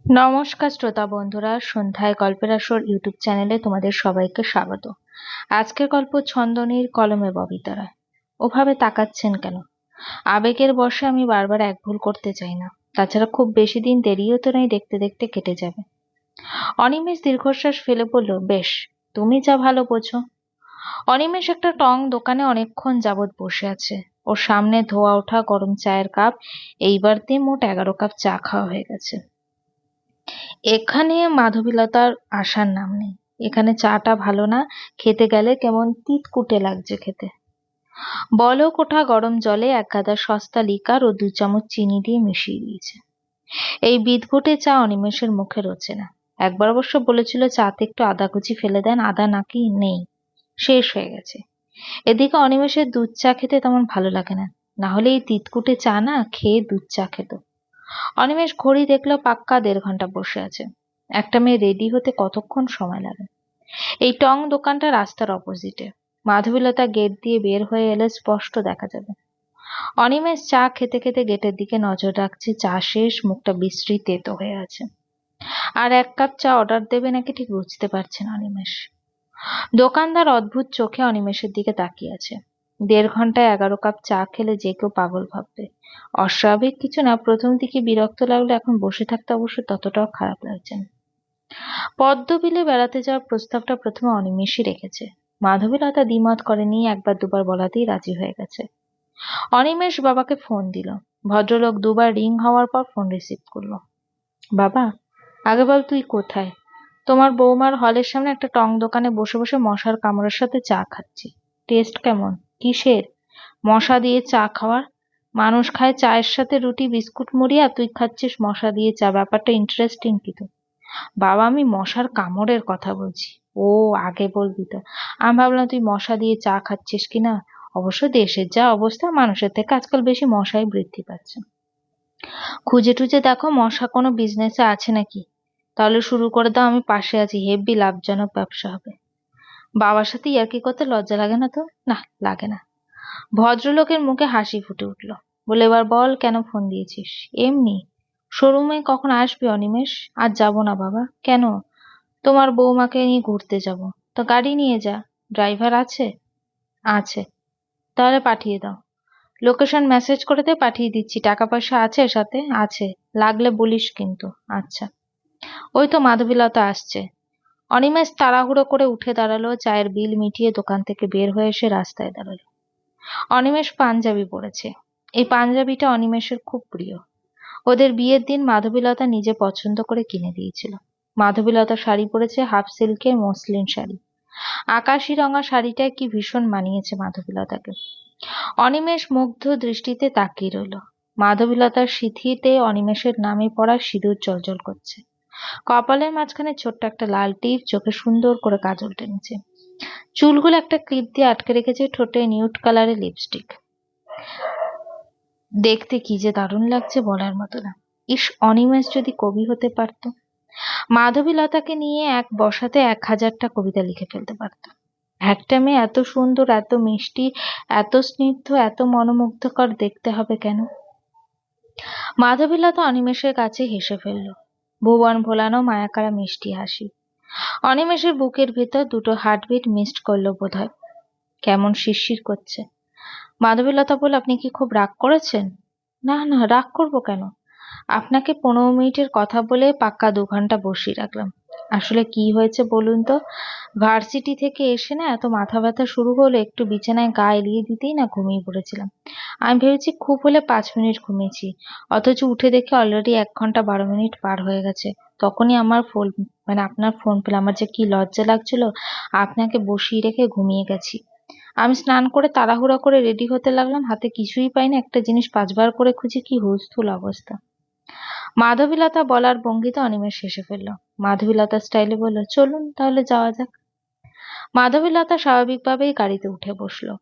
নমস্কার শ্রোতা বন্ধুরা, সন্ধ্যায় গল্পের আসর ইউটিউব চ্যানেলে তোমাদের সবাইকে স্বাগত। আজকের গল্প ছন্দনীর কলমে ববিতা রায়। ওভাবে তাকাচ্ছেন কেন? আবেগের বশে আমি বারবার এক ভুল করতে চাই না। তাছাড়া খুব বেশি দিন দেরিও তো নেই, দেখতে দেখতে কেটে যাবে। অনিমেষ দীর্ঘশ্বাস ফেলে বলল, বেশ, তুমি যা ভালো বোঝো। অনিমেষ একটা টং দোকানে অনেকক্ষণ যাবৎ বসে আছে। ওর সামনে ধোয়া ওঠা গরম চায়ের কাপ। এইবার দিয়ে মোট 11 কাপ চা খাওয়া হয়ে গেছে। এখানে মাধবীলতার আসার নাম নেই। এখানে চাটা ভালো না, খেতে গেলে কেমন তিতকুটে লাগছে খেতে। বলক ওঠা গরম জলে এক গাদা সস্তা লিকার ও 2 চামচ চিনি দিয়ে মিশিয়ে দিয়েছে। এই বিদঘুটে চা অনিমেষের মুখে রোচে না। একবার অবশ্য বলেছিল চাতে একটু আদা কুচি ফেলে দেন, আদা নাকি নেই, শেষ হয়ে গেছে। এদিকে অনিমেষের দুধ চা খেতে তেমন ভালো লাগে না, না হলে এই তিতকুটে চা না খেয়ে দুধ চা খেত। অনিমেষ ঘড়ি দেখলো, পাক্কা 1.5 ঘন্টা বসে আছে। একটা মেয়ে রেডি হতে কতক্ষণ সময় লাগে? এই টং দোকানটা রাস্তার অপোজিটে। মাধবীলতা গেট দিয়ে বের হয়ে এলে স্পষ্ট দেখা যাবে। অনিমেষ চা খেতে খেতে গেটের দিকে নজর রাখছে। চা শেষ, মুখটা বিশ্রী তেতো হয়ে আছে। আর 1 কাপ চা অর্ডার দেবে নাকি ঠিক বুঝতে পারছে না অনিমেষ। দোকানদার অদ্ভুত চোখে অনিমেষের দিকে তাকিয়ে আছে। 1.5 ঘন্টায় 11 কাপ চা খেলে যে কেউ পাগল ভাববে। অস্বাভাবিক কিছু না, প্রথম দিকে বিরক্ত লাগলো, এখন বসে থাকতে অবশ্য ততটাও খারাপ লাগছে না। পদ্মবিলে বেড়াতে যাওয়ার প্রস্তাবটা প্রথমে অনিমেষই রেখেছে। মাধবীলতা দ্বিমত করেনি, একবার দুবার বলাতেই রাজি হয়ে গেছে। অনিমেষ বাবাকে ফোন দিল। ভদ্রলোক 2বার রিং হওয়ার পর ফোন রিসিভ করলো। বাবা, আগে বল তুই কোথায়? তোমার বৌমার হলের সামনে একটা টং দোকানে বসে বসে মশার কামড়ের সাথে চা খাচ্ছি। টেস্ট কেমন? কিসের? মশা দিয়ে চা খাওয়ার। মানুষ খায় চায়ের সাথে রুটি বিস্কুট মুড়ি, আর তুই খাচ্ছিস মশা দিয়ে চা। ব্যাপারটা ইন্টারেস্টিং কিন্তু। বাবা, আমি মশার কামড়ের কথা বলছি। ও, আগে বলবি তো। আমি ভাবলাম তুই মশা দিয়ে চা খাচ্ছিস কিনা। অবশ্য দেশের যা অবস্থা, মানুষের থেকে আজকাল বেশি মশাই বৃদ্ধি পাচ্ছে। খুঁজে টুজে দেখো মশা কোনো বিজনেসে আছে নাকি। তাহলে শুরু করে দাও, আমি পাশে আছি, হেব্বি লাভজনক ব্যবসা হবে। বাবার সাথে ইয়ার্কি করতে লজ্জা লাগে না তো? না, লাগে না। ভদ্রলোকের মুখে হাসি ফুটে উঠল। বলে, এবার বল কেন ফোন দিয়েছিস? এমনি। শোরুমে কখন আসবি অনিমেষ? আজ যাবো না বাবা। কেন? তোমার বৌমাকে নিয়ে ঘুরতে যাব। তো গাড়ি নিয়ে যা। ড্রাইভার আছে? আছে। তাহলে পাঠিয়ে দাও। লোকেশন মেসেজ করে দে, পাঠিয়ে দিচ্ছি। টাকা পয়সা আছে সাথে? আছে। লাগলে বলিস কিন্তু। আচ্ছা। ওই তো মাধবীলতা আসছে। অনিমেষ তাড়াহুড়ো করে উঠে দাঁড়ালো, চায়ের বিল মিটিয়ে দোকান থেকে বের হয়ে এসে রাস্তায় দাঁড়ালো। অনিমেষ পাঞ্জাবি পরেছে। এই পাঞ্জাবিটা অনিমেষের খুব প্রিয়। ওদের বিয়ের দিন মাধবীলতা নিজে পছন্দ করে কিনে দিয়েছিল। মাধবীলতা শাড়ি পরেছে, হাফ সিল্কের মসলিন শাড়ি। আকাশি রঙা শাড়িটায় কি ভীষণ মানিয়েছে মাধবীলতাকে। অনিমেষ মুগ্ধ দৃষ্টিতে তাকিয়ে রইল। মাধবীলতার সিঁথিতে অনিমেষের নামে পড়া সিঁদুর জ্বলজ্বল করছে। কপালের মাঝখানে ছোট্ট একটা লাল টিপ, চোখে সুন্দর করে কাজল টেনেছে। চুলগুলো একটা ক্লিপ দিয়ে আটকে রেখেছে, ঠোঁটে নিউড কালারের লিপস্টিক। দেখতে কি যে দারুণ লাগছে, বলার মতো না। ইস, অনিমেষ যদি কবি হতে পারত। মাধবীলতাকে নিয়ে এক বসাতে 1000টা কবিতা লিখে ফেলতে পারত। একটা মেয়ে এত সুন্দর, এত মিষ্টি, এত স্নিগ্ধ, এত মনোমুগ্ধকর দেখতে হবে কেন? মাধবীলতা অনিমেষের কাছে হেসে ফেলল। ভুবন ভোলানো মায়াকাড়া মিষ্টি হাসি। অনিমেষের বুকের ভেতর 2টো হার্টবিট মিসড করলো বোধহয়। কেমন শিরশির করছে। মাধবীলতা বলল, আপনি কি খুব রাগ করেছেন? না না, রাগ করবো কেন? আপনাকে 15 মিনিটের কথা বলে পাক্কা 2 ঘন্টা বসিয়ে রাখলাম। আসলে কি হয়েছে বলুন তো? ভার্সিটি থেকে এসে না এত মাথা ব্যথা শুরু হলো, একটু বিছানায় গা এলিয়ে দিতেই না ঘুমিয়ে পড়েছিলাম। আমি ভেবেছি খুব হলে 5 মিনিট ঘুমিয়েছি, অথচ উঠে দেখে অলরেডি 1 ঘন্টা 12 মিনিট পার হয়ে গেছে। তখনই আমার ফোন, আপনার ফোন পেলাম। আমার যে কি লজ্জা লাগছিল, আপনাকে বসিয়ে রেখে ঘুমিয়ে গেছি। আমি স্নান করে তাড়াহুড়া করে রেডি হতে লাগলাম, হাতে কিছুই পাইনি। একটা জিনিস 5বার করে খুঁজি, কি হুলস্থুল অবস্থা। মাধবীলতা বলার ভঙ্গিতে অনিমেষ হেসে ফেলল। মাধবীলতা স্টাইলে বলল, চলুন তাহলে যাওয়া যাক। মাধবীলতা স্বাভাবিকভাবেই গাড়িতে উঠে বসলো।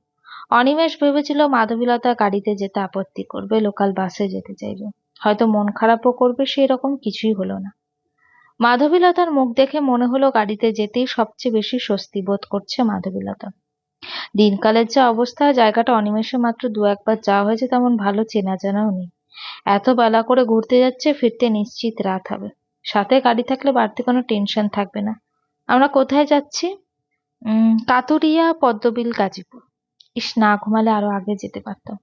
অনিমেষ ভেবেছিল মাধবীলতা গাড়িতে যেতে আপত্তি করবে, লোকাল বাসে যেতে চাইবে, হয়তো মন খারাপও করবে। সেই রকম কিছুই হলো না। মাধবীলতার মুখ দেখে মনে হলো গাড়িতে যেতেই সবচেয়ে বেশি স্বস্তি বোধ করছে মাধবীলতা। দিনকালের যা অবস্থা, জায়গাটা অনিমেষে মাত্র 2-1বার যাওয়া হয়েছে, তেমন ভালো চেনা জানাও নেই। এত বেলা করে ঘুরতে যাচ্ছে, ফিরতে নিশ্চিত রাত হবে। সাথে গাড়ি থাকলে বাড়তি কোনো টেনশন থাকবে না। আমরা কোথায় যাচ্ছি? কাতুরিয়া, পদ্মবিল, গাজীপুর। ইস, না ঘুমালে আরো আগে যেতে পারতাম।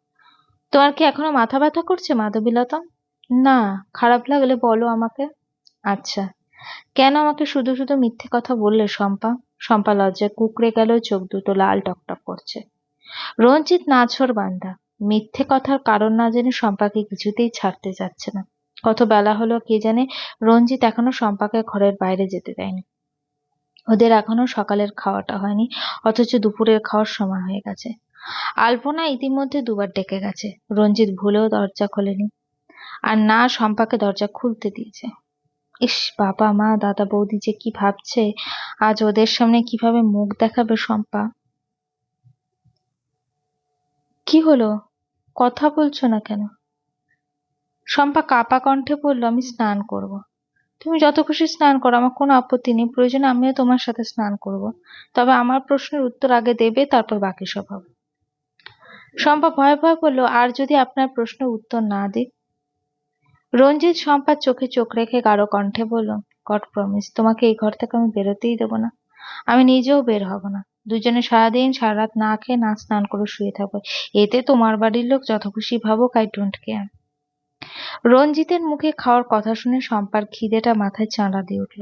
তোমার কি এখনো মাথা ব্যথা করছে মাধবীলতা? না, খারাপ লাগলে বলো আমাকে। আচ্ছা। কেন আমাকে শুধু শুধু মিথ্যে কথা বললে শম্পা? শম্পা লজ্জায় কুঁকড়ে গেল, চোখ দুটো লাল টকটক করছে। রঞ্জিত নাছোড়বান্দা, মিথ্যে কথার কারণ না জেনে শম্পাকে কিছুতেই ছাড়তে যাচ্ছে না। কত বেলা হলো কে জানে, রঞ্জিত এখনো শম্পাকে ঘরের বাইরে যেতে দেয়নি। ওদের এখনো সকালের খাওয়াটা হয়নি, অথচ দুপুরের খাওয়ার সময় হয়ে গেছে। আলপনা ইতিমধ্যে দুবার ডেকে গেছে, রঞ্জিত ভুলেও দরজা খোলেনি, আর না শম্পাকে দরজা খুলতে দিয়েছে। ইস, বাবা মা দাদা বৌদি যে কি ভাবছে, আজ ওদের সামনে কিভাবে মুখ দেখাবে শম্পা। কি হলো, কথা বলছো না কেন? শম্পা কাঁপা কণ্ঠে বলল, আমি স্নান করব। তুমি যত খুশি স্নান করো, আমার কোনো আপত্তি নেই, প্রয়োজনে আমিও তোমার সাথে স্নান করব। তবে আমার প্রশ্নের উত্তর আগে দেবে, তারপর বাকি সব হবে। শম্পা ভয়ে ভয়ে বলল, আর যদি আপনার প্রশ্নের উত্তর না দিই? রঞ্জিত শম্পার চোখে চোখ রেখে গাঢ় কণ্ঠে বলল, গড প্রমিস, তোমাকে এই ঘর থেকে আমি বেরোতেই দেবো না। আমি নিজেও বের হব না। দুজনে সারাদিন সারা রাত না খেয়ে না স্নান করে শুয়ে থাকবো। এতে তোমার বাড়ির লোক যত খুশি ভাবুক, আই ডোন্ট কেয়ার। রঞ্জিতের মুখে খাওয়ার কথা শুনে শম্পার খিদেটা মাথায় চাঁড়া দিয়ে উঠল।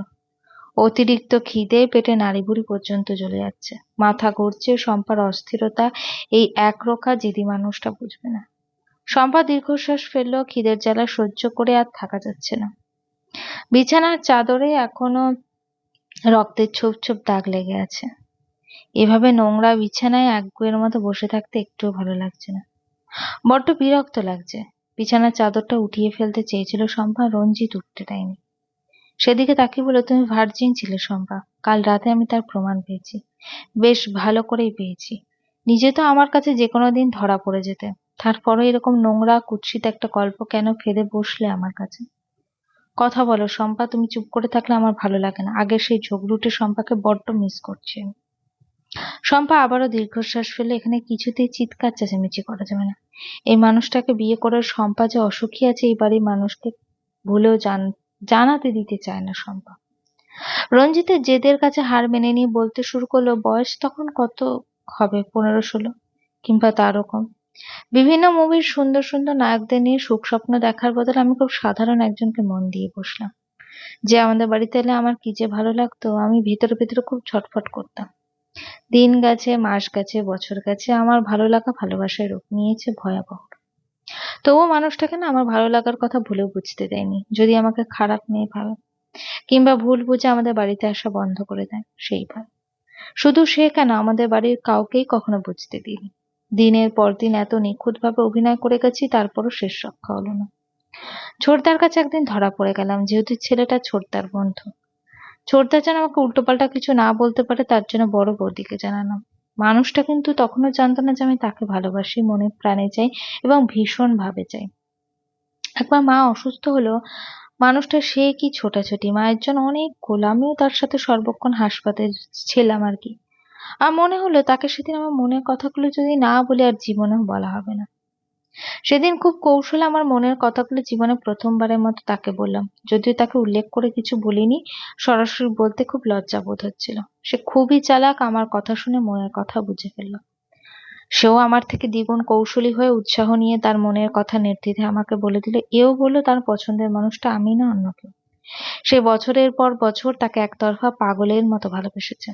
অতিরিক্ত খিদে পেটে নাড়িভুড়ি পর্যন্ত জ্বলে যাচ্ছে, মাথা ঘুরছে। শম্পার অস্থিরতা এই একরোখা জেদি মানুষটা বুঝবে না। শম্পা দীর্ঘশ্বাস ফেলল, খিদের জ্বালা সহ্য করে আর থাকা যাচ্ছে না। বিছানার চাদরে এখনো রক্তের ছোপ ছোপ দাগ লেগে আছে। এভাবে নোংরা বিছানায় একগুঁয়ের মতো বসে থাকতে একটুও ভালো লাগছে না, বড্ড বিরক্ত লাগছে। বিছানার চাদরটা উঠিয়ে ফেলতে চেয়েছিল শম্পা, রঞ্জিত উঠতে দেয়নি। সেদিকে তাকিয়ে বলল, তুমি ভার্জিন ছিলে শম্পা, কাল রাতে আমি তার প্রমাণ পেয়েছি, বেশ ভালো করেই পেয়েছি। নিজে তো আমার কাছে যে কোনো দিন ধরা পড়ে যেতে, তারপরও এরকম নোংরা কুৎসিত একটা গল্প কেন ফেলে বসলে আমার কাছে? কথা বলো শম্পা, তুমি চুপ করে থাকলে আমার ভালো লাগে না। আগের সেই ঝগড়ুটে শম্পাকে বড্ড মিস করছি আমি। শম্পা আবারও দীর্ঘশ্বাস ফেলে, এখানে কিছুতেই চিৎকার চেঁচামেচি করা যাবে না। এই মানুষটাকে বিয়ে করে শম্পা যে অসুখী আছে এই বাড়ির মানুষকে ভুলেও জানাতে দিতে চায় না শম্পা। রঞ্জিতের জেদের কাছে হার মেনে নিয়ে বলতে শুরু করলো, বয়স তখন কত হবে, 15-16 কিংবা তারও কম। বিভিন্ন মুভির সুন্দর সুন্দর নায়কদের নিয়ে সুখ স্বপ্ন দেখার বদলে আমি খুব সাধারণ একজনকে মন দিয়ে বসলাম। যে আমাদের বাড়িতে এলে আমার কি যে ভালো লাগতো, আমি ভিতরে ভিতরে খুব ছটফট করতাম। দিন গেছে, মাস গেছে, বছর গেছে, আমার ভালো লাগা ভালোবাসায় রূপ নিয়েছে ভয়াবহ। তবুও মানুষটাকে না আমার ভালো লাগার কথা ভুলেও বুঝতে দেয়নি। যদি আমাকে খারাপ মেয়ে ভাবে কিংবা ভুল বুঝে আমাদের বাড়িতে আসা বন্ধ করে দেয়, সেইবার। শুধু সে কেন, আমাদের বাড়ির কাউকেই কখনো বুঝতে দিইনি। দিনের পর দিন এত নিখুঁতভাবে অভিনয় করে গেছি, তারপরও শেষ রক্ষা হলো না। ছোটদার কাছে একদিন ধরা পড়ে গেলাম, যেহেতু ছেলেটা ছোটদার বন্ধু। ছোটদা যেন আমাকে উল্টোপাল্টা কিছু না বলতে পারে, তার জন্য বড় বৌদিকে জানালাম। মানুষটা কিন্তু তখনও জানতো না যে আমি তাকে ভালোবাসি, মনে প্রাণে চাই এবং ভীষণ ভাবে চাই। একবার মা অসুস্থ হলো, মানুষটা সে কি ছোটাছুটি, মায়ের জন্য অনেক গোল, আমিও তার সাথে সর্বক্ষণ হাসপাতালে ছিলাম আর কি। আর মনে হলো তাকে সেদিন আমার মনের কথাগুলো যদি না বলি, আর জীবনেও বলা হবে না। সেদিন খুব কৌশলে আমার মনের কথাগুলো জীবনে প্রথমবারের মতো তাকে বললাম, যদিও তাকে উল্লেখ করে কিছু বলিনি। সরাসরি বলতে খুব লজ্জা বোধ হচ্ছিল। সে খুবই চালাক, আমার কথা শুনে মনের কথা বুঝে ফেলল। সেও আমার থেকে দ্বিগুণ কৌশলী হয়ে উৎসাহ নিয়ে তার মনের কথা নির্দ্বিধায় আমাকে বলে দিল। এও বলল তার পছন্দের মানুষটা আমি না অন্য কেউ। সে বছরের পর বছর তাকে একতরফা পাগলের মতো ভালোবেসেছে।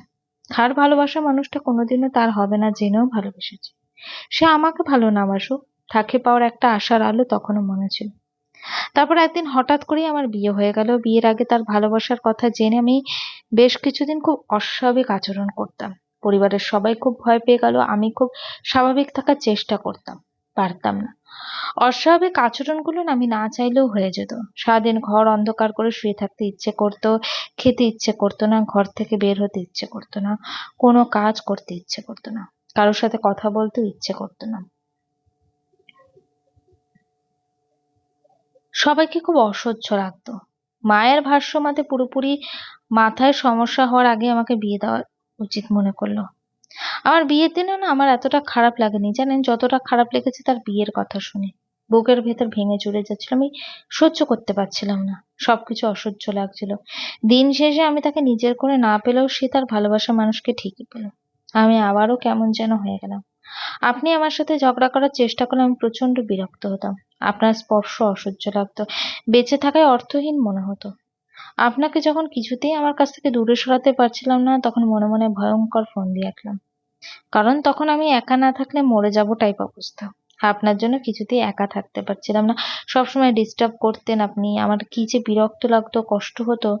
আর ভালোবাসা মানুষটা কোনোদিনও তার হবে না জেনেও ভালোবেসেছে। সে আমাকে ভালো না বাসুক, তাকে পাওয়ার একটা আশার আলো তখনও মনে ছিল। তারপর একদিন হঠাৎ করেই আমার বিয়ে হয়ে গেল। বিয়ের আগে তার ভালোবাসার কথা জেনে আমি বেশ কিছুদিন খুব অস্বাভাবিক আচরণ করতাম। পরিবারের সবাই খুব ভয় পেয়ে গেল। আমি খুব স্বাভাবিক থাকার চেষ্টা করতাম, পারতাম না। অস্বাভাবিক আচরণগুলো না আমি না চাইলেও হয়ে যেত। সারাদিন ঘর অন্ধকার করে শুয়ে থাকতে ইচ্ছে করতো, খেতে ইচ্ছে করতো না, ঘর থেকে বের হতে ইচ্ছে করতো না, কোনো কাজ করতে ইচ্ছে করতো না, কারোর সাথে কথা বলতেও ইচ্ছে করতো না। সবাইকে খুব অসহ্য লাগতো। মায়ের ভাষ্য মতে পুরোপুরি মাথায় সমস্যা হওয়ার আগে আমাকে বিয়ে দেওয়া উচিত মনে করলো। আমার বিয়ের দিনও না আমার এতটা খারাপ লাগেনি জানেন, যতটা খারাপ লেগেছে তার বিয়ের কথা শুনে। বুকের ভেতর ভেঙে চুরে যাচ্ছিল। আমি সহ্য করতে পারছিলাম না। সবকিছু অসহ্য লাগছিল। দিন শেষে আমি তাকে নিজের করে না পেলেও সে তার ভালোবাসার মানুষকে ঠিকই পেল। আমি আবারও কেমন যেন হয়ে গেলাম। আপনি আমার সাথে ঝগড়া করার চেষ্টা করলে আমি প্রচন্ড বিরক্ত হতাম। আপনার স্পর্শ অসহ্য লাগতো। বেঁচে থাকায় অর্থহীন মনে হতো। আপনাকে যখন কিছুতেই আমার কাছ থেকে দূরে সরাতে পারছিলাম না, তখন মনে মনে ভয়ঙ্কর ফোন দিয়ে রাখলাম। কারণ তখন আমি একা না থাকলে মরে যাবো টাইপ অবস্থা। আপনার জন্য কিছুতেই একা থাকতে পারছিলাম না। সবসময় ডিস্টার্ব করতেন আপনি। আমার কি যে বিরক্ত লাগতো, কষ্ট হতো।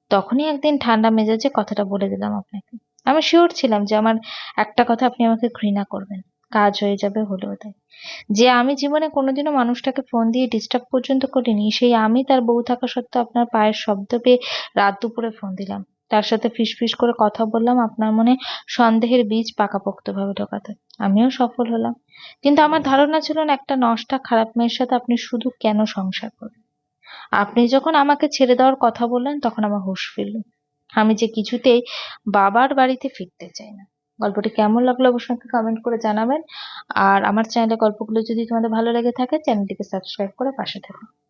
তখনই একদিন ঠান্ডা মেজাজে কথাটা বলে দিলাম আপনাকে। আমি শিওর ছিলাম যে আমার একটা কথা আপনি আমাকে ঘৃণা করবেন। কাজ হয়ে যাবে, হলেও তাই। যে আমি জীবনে কোনোদিনও মানুষটাকে ফোন দিয়ে ডিস্টার্ব পর্যন্ত করিনি, সেই আমি তার বউ থাকা সত্ত্বেও আপনার পায়ের শব্দ পেয়ে রাত দুপুরে ফোন দিলাম। তার সাথে ফিসফিস করে কথা বললাম আপনার মনে সন্দেহের বীজ পাকাপোক্তভাবে ঢোকাতে। আমিও সফল হলাম। কিন্তু আমার ধারণা ছিল না, একটা নষ্টা খারাপ মেয়ের সাথে আপনি শুধু কেন সংসার করবেন। আপনি যখন আমাকে ছেড়ে দেওয়ার কথা বললেন, তখন আমার হুঁশ ফিরল। আমি যে কিছুতেই বাবার বাড়িতে ফিরতে চাই না। গল্পটি কেমন লাগলো অবশ্যই আমাকে কমেন্ট করে জানাবেন। আর আমার চ্যানেলে গল্পগুলো যদি তোমাদের ভালো লেগে থাকে, চ্যানেলটিকে সাবস্ক্রাইব করে পাশে থেকো।